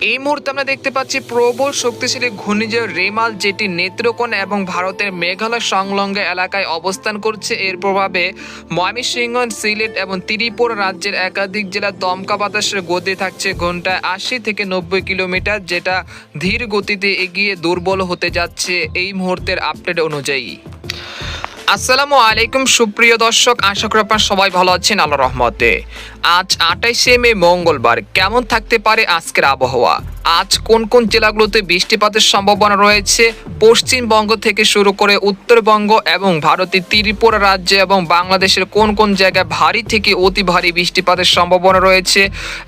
এই মুহূর্তে আমরা দেখতে পাচ্ছি প্রবল শক্তিশালী ঘূর্ণিঝড় রেমাল, যেটি নেত্রকোনা এবং ভারতের মেঘালয় সংলগ্ন এলাকায় অবস্থান করছে। এর প্রভাবে ময়মনসিংহ, সিলেট এবং ত্রিপুরা রাজ্যের একাধিক জেলার দমকা বাতাসের গতি থাকছে ঘন্টায় ৮০ থেকে ৯০ কিলোমিটার, যেটা ধীর গতিতে এগিয়ে দুর্বল হতে যাচ্ছে এই মুহূর্তের আপডেট অনুযায়ী। আসসালামু আলাইকুম সুপ্রিয় দর্শক, আশা করি আপনারা সবাই ভালো আছেন আল্লাহর রহমতে। আজ ২৮শে মে মঙ্গলবার। কেমন থাকতে পারে আজকের আবহাওয়া? আজ কোন কোন জেলাগুলোতে বৃষ্টিপাতের সম্ভাবনা রয়েছে? পশ্চিমবঙ্গ থেকে শুরু করে উত্তরবঙ্গ এবং ভারতের ত্রিপুরা রাজ্য এবং বাংলাদেশের কোন কোন জায়গায় ভারী থেকে অতি ভারী বৃষ্টিপাতের সম্ভাবনা রয়েছে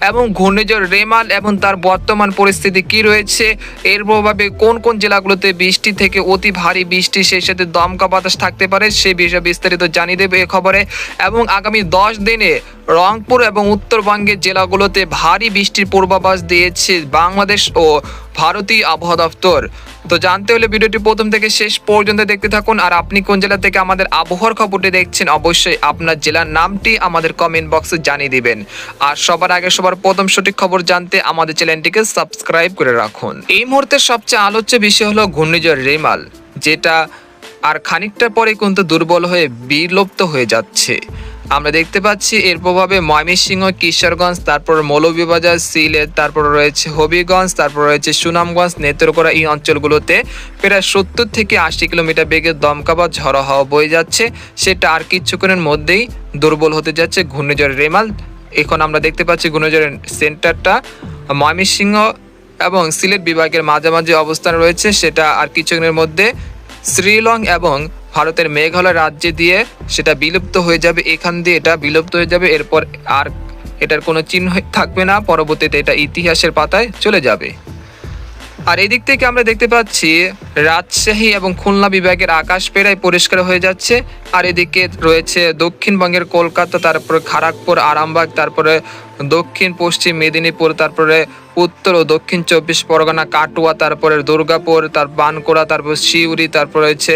এবং ঘূর্ণিঝড় রেমাল এবং তার বর্তমান পরিস্থিতি কি রয়েছে, এর প্রভাবে কোন কোন জেলাগুলোতে বৃষ্টি থেকে অতি ভারী বৃষ্টি সেই সাথে দমকা বাতাস থাকতে পারে, সে বিষয়ে বিস্তারিত জানিয়ে দেবে এই খবরে। এবং আগামী 10 দিনে রংপুর এবং উত্তরবঙ্গের জেলাগুলোতে ভারী বৃষ্টির পূর্বাভাস দিয়েছে বাংলাদেশ ও ভারতীয় আবহাওয়া দপ্তর। তো জানতে হলে ভিডিওটি প্রথম থেকে শেষ পর্যন্ত দেখতে থাকুন। আর আপনি কোন জেলা থেকে আমাদের আবহাওয়ার খবরটি দেখছেন, অবশ্যই আপনার জেলার নামটি আমাদের কমেন্ট বক্সে জানিয়ে দিবেন। আর সবার আগে সবার প্রথম সঠিক খবর জানতে আমাদের চ্যানেলটিকে সাবস্ক্রাইব করে রাখুন। এই মুহূর্তে সবচেয়ে আলোচ্য বিষয় হলো ঘূর্ণিঝড় রেমাল, যেটা আর খানিকটা পরে কিন্তু দুর্বল হয়ে বিলুপ্ত হয়ে যাচ্ছে। আমরা দেখতে পাচ্ছি এর প্রভাবে ময়মনসিংহ, কিশোরগঞ্জ, তারপর মৌলভীবাজার, সিলেট, তারপর রয়েছে হবিগঞ্জ, তারপর রয়েছে সুনামগঞ্জ, নেত্রকোনা, এই অঞ্চলগুলোতে প্রায় ৭০ থেকে ৮০ কিলোমিটার বেগে দমকা বা ঝড়ো হাওয়া বয়ে যাচ্ছে। সেটা আর কিছুক্ষণের মধ্যেই দুর্বল হতে যাচ্ছে ঘূর্ণিঝড় রেমাল। এখন আমরা দেখতে পাচ্ছি ঘূর্ণিঝড়ের সেন্টারটা ময়মনসিংহ এবং সিলেট বিভাগের মাঝামাঝি অবস্থান রয়েছে। সেটা আর কিছুক্ষণের মধ্যে শ্রীলং এবং ভারতের মেঘালয় রাজ্যে দিয়ে সেটা বিলুপ্ত হয়ে যাবে। এখান দিয়ে এটা বিলুপ্ত হয়ে যাবে, এরপর আর এটার কোনো চিহ্ন থাকবে না। পরবর্তীতে এটা ইতিহাসের পাতায় চলে যাবে। আর এদিক থেকে আমরা দেখতে পাচ্ছি রাজশাহী এবং খুলনা বিভাগের আকাশ প্রায় পরিষ্কার হয়ে যাচ্ছে। আর এদিকে রয়েছে দক্ষিণবঙ্গের কলকাতা, তারপরে খড়গপুর, আরামবাগ, তারপরে দক্ষিণ পশ্চিম মেদিনীপুর, তারপরে উত্তর ও দক্ষিণ ২৪ পরগনা, কাটুয়া, তারপরে দুর্গাপুর, তার বানকুড়া, তারপর সিউড়ি, তারপর রয়েছে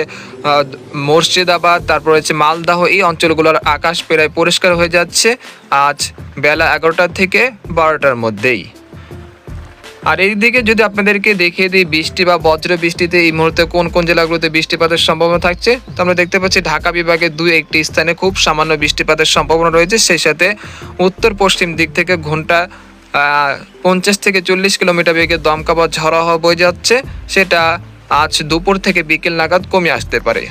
মুর্শিদাবাদ, তারপর রয়েছে মালদাহ, এই অঞ্চলগুলোর আকাশ প্রায় পরিষ্কার হয়ে যাচ্ছে আজ বেলা ১১টা থেকে ১২টার মধ্যেই। আর এইদিকে যদি আপনাদেরকে দেখিয়ে দিই বৃষ্টি বা বজ্র বৃষ্টিতে এই মুহূর্তে কোন কোন জেলাগুলোতে বৃষ্টিপাতের সম্ভাবনা থাকছে, তো আমরা দেখতে পাচ্ছি ঢাকা বিভাগের একটি স্থানে খুব সামান্য বৃষ্টিপাতের সম্ভাবনা রয়েছে। সেই সাথে উত্তর পশ্চিম দিক থেকে ঘন্টা ৫০ থেকে ৪০ কিলোমিটার বেগে দমকা বা ঝড়ো হাওয়া বয়ে যাচ্ছে। সেটা আজ দুপুর থেকে বিকেল নাগাদ কমে আসতে পারে।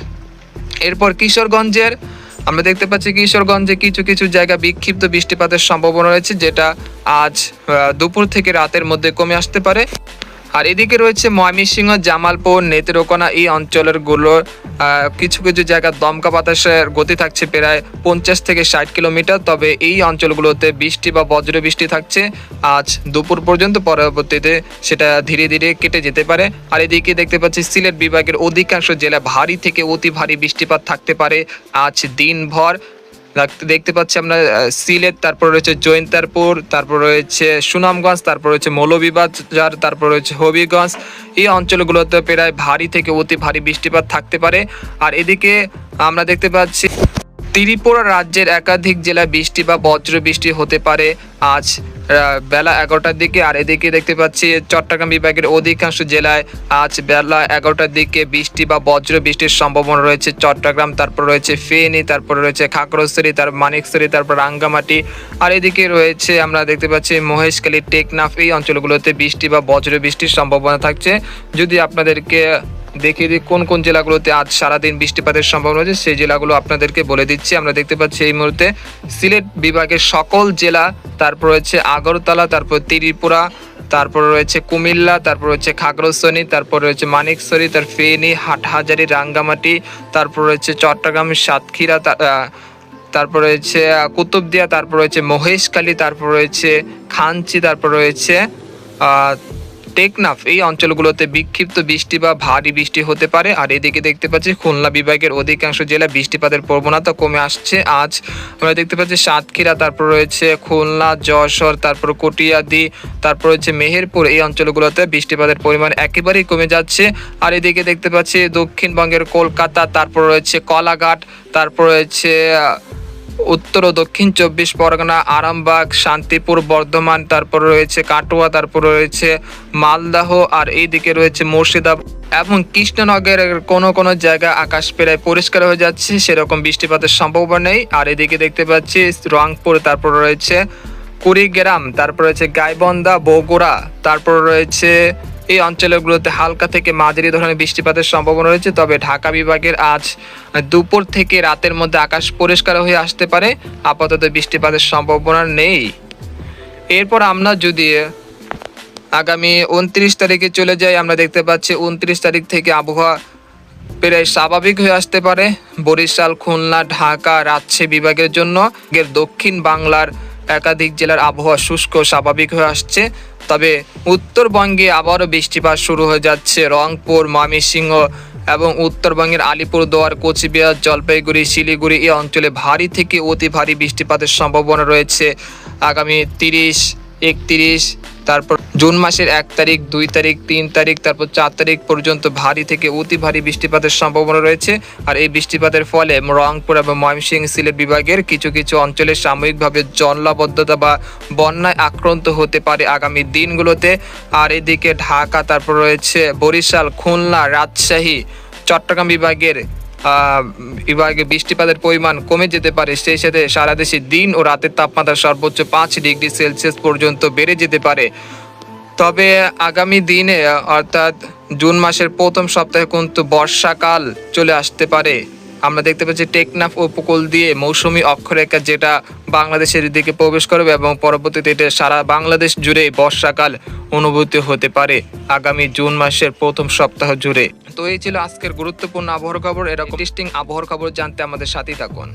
এরপর কিশোরগঞ্জের আমরা দেখতে পাচ্ছি কিশোরগঞ্জে কিছু কিছু জায়গা বিক্ষিপ্ত বৃষ্টিপাতের সম্ভাবনা রয়েছে, যেটা আজ দুপুর থেকে রাতের মধ্যে কমে আসতে পারে। আর এদিকে রয়েছে ময়মনসিংহ, জামালপুর, নেত্রকোনা, এই অঞ্চলের গুলোর কিছু কিছু জায়গায় দমকা বাতাসের গতি থাকছে প্রায় ৫০ থেকে ৬০ কিলোমিটার। তবে এই অঞ্চলগুলোতে বৃষ্টি বা বজ্র বৃষ্টি থাকছে আজ দুপুর পর্যন্ত, পরবর্তীতে সেটা ধীরে ধীরে কেটে যেতে পারে। আর এদিকে দেখতে পাচ্ছি সিলেট বিভাগের অধিকাংশ জেলায় ভারী থেকে অতি ভারী বৃষ্টিপাত থাকতে পারে আজ দিনভর। দেখতে পাচ্ছি আমরা সিলেট, তারপর রয়েছে জৈন্তারপুর, তারপর রয়েছে সুনামগঞ্জ, তারপর রয়েছে মৌলভীবাজার, তারপর রয়েছে হবিগঞ্জ, এই অঞ্চলগুলোতে প্রায় ভারী থেকে অতি ভারী বৃষ্টিপাত থাকতে পারে। আর এদিকে আমরা দেখতে পাচ্ছি ত্রিপুরা রাজ্যের একাধিক জেলায় বৃষ্টি বা বজ্র বৃষ্টি হতে পারে আজ বেলা ১১টার দিকে। আর এদিকে দেখতে পাচ্ছি চট্টগ্রাম বিভাগের অধিকাংশ জেলায় আজ বেলা ১১টার দিকে বৃষ্টি বা বজ্র বৃষ্টির সম্ভাবনা রয়েছে। চট্টগ্রাম, তারপর রয়েছে ফেনী, তারপর রয়েছে খাগড়াছড়ি, তারপর মানিকছড়ি, তারপর রাঙ্গামাটি। আর এদিকে রয়েছে আমরা দেখতে পাচ্ছি মহেশখালী, টেকনাফ, এই অঞ্চলগুলোতে বৃষ্টি বা বজ্র বৃষ্টির সম্ভাবনা থাকছে। যদি আপনাদেরকে দেখিয়ে দিই কোন কোন জেলাগুলোতে আজ সারাদিন বৃষ্টিপাতের সম্ভাবনা রয়েছে, সেই জেলাগুলো আপনাদেরকে বলে দিচ্ছি। আমরা দেখতে পাচ্ছি এই মুহূর্তে সিলেট বিভাগের সকল জেলা, তারপর রয়েছে আগরতলা, তারপর ত্রিপুরা, তারপর রয়েছে কুমিল্লা, তারপর রয়েছে খাগড়াছড়ি, তারপর রয়েছে মানিকছড়ি, তার ফেনী, হাটহাজারী, রাঙ্গামাটি, তারপর রয়েছে চট্টগ্রাম, সাতক্ষীরা, তারপর রয়েছে কুতুবদিয়া, তারপর রয়েছে মহেশখালী, তারপর রয়েছে খানচি, তারপর রয়েছে টেকনাফ, এই অঞ্চলগুলোতে বিক্ষিপ্ত বৃষ্টি বা ভারী বৃষ্টি হতে পারে। আর এদিকে দেখতে পাচ্ছি খুলনা বিভাগের অধিকাংশ জেলায় বৃষ্টিপাতের প্রবণতা কমে আসছে আজ। আমরা দেখতে পাচ্ছি সাতক্ষীরা, তারপর রয়েছে খুলনা, যশোর, তারপর কটিয়াদি, তারপর রয়েছে মেহেরপুর, এই অঞ্চলগুলোতে বৃষ্টিপাতের পরিমাণ একেবারেই কমে যাচ্ছে। আর এদিকে দেখতে পাচ্ছি দক্ষিণবঙ্গের কলকাতা, তারপর রয়েছে কলাঘাট, তারপর রয়েছে উত্তর ও দক্ষিণ 24 পরগনা, আরামবাগ, শান্তিপুর, বর্ধমান, তারপর রয়েছে কাটোয়া, তারপর রয়েছে মালদহ, আর এইদিকে রয়েছে মুর্শিদাবাদ এবং কৃষ্ণনগরের কোনো কোনো জায়গায় আকাশ প্রায় পরিষ্কার হয়ে যাচ্ছে, সেরকম বৃষ্টিপাতের সম্ভাবনা নেই। আর এদিকে দেখতে পাচ্ছি রংপুর, তারপর রয়েছে কুড়িগ্রাম, তারপর রয়েছে গাইবান্ধা, বগুড়া, তারপর রয়েছে এই অঞ্চলগুলোতে হালকা থেকে মাঝারি ধরনের বৃষ্টিপাতের সম্ভাবনা রয়েছে। তবে ঢাকা বিভাগের আজ দুপুর থেকে রাতের মধ্যে আকাশ পরিষ্কার হয়ে আসতে পারে, আপাতত বৃষ্টিপাতের সম্ভাবনা নেই। এরপর আমরা যদি আগামী 29 তারিখে চলে যাই, আমরা দেখতে পাচ্ছি 29 তারিখ থেকে আবহাওয়া প্রায় স্বাভাবিক হয়ে আসতে পারে বরিশাল, খুলনা, ঢাকা, রাজশাহী বিভাগের জন্য। দক্ষিণ বাংলার একাধিক জেলার আবহাওয়া শুষ্ক স্বাভাবিক হয়ে আসছে। তবে উত্তরবঙ্গে আবারও বৃষ্টিপাত শুরু হয়ে যাচ্ছে। রংপুর, ময়মনসিংহ এবং উত্তরবঙ্গের আলিপুরদুয়ার, কোচবিহার, জলপাইগুড়ি, শিলিগুড়ি এই অঞ্চলে ভারী থেকে অতি ভারী বৃষ্টিপাতের সম্ভাবনা রয়েছে আগামী 30, 31, তারপর জুন মাসের 1 তারিখ, 2 তারিখ, 3 তারিখ, তারপর 4 তারিখ পর্যন্ত ভারী থেকে অতি ভারী বৃষ্টিপাতের সম্ভাবনা রয়েছে। আর এই বৃষ্টিপাতের ফলে রংপুর এবং ময়মনসিংহ, সিলেট বিভাগের কিছু কিছু অঞ্চলে সাময়িকভাবে জলাবদ্ধতা বা বন্যায় আক্রান্ত হতে পারে আগামী দিনগুলোতে। আর এদিকে ঢাকা, তারপর রয়েছে বরিশাল, খুলনা, রাজশাহী, চট্টগ্রাম বিভাগের বৃষ্টিপাতের পরিমাণ কমে যেতে পারে। সেই সাথে সারা দেশে দিন ও রাতের তাপমাত্রা সর্বোচ্চ 5 ডিগ্রি সেলসিয়াস পর্যন্ত বেড়ে যেতে পারে। তবে আগামী দিনে অর্থাৎ জুন মাসের প্রথম সপ্তাহে কিন্তু বর্ষাকাল চলে আসতে পারে। আমরা দেখতে পাচ্ছি টেকনাফ উপকূল দিয়ে মৌসুমী অক্ষরেখা যেটা বাংলাদেশের দিকে প্রবেশ করবে এবং পরবর্তীতে এটা সারা বাংলাদেশ জুড়ে বর্ষাকাল অনুভূতি হতে পারে আগামী জুন মাসের প্রথম সপ্তাহ জুড়ে। তো এই ছিল আজকের গুরুত্বপূর্ণ আবহাওয়ার খবর। এরকম ইন্টারেস্টিং আবহাওয়ার খবর জানতে আমাদের সাথেই থাকুন।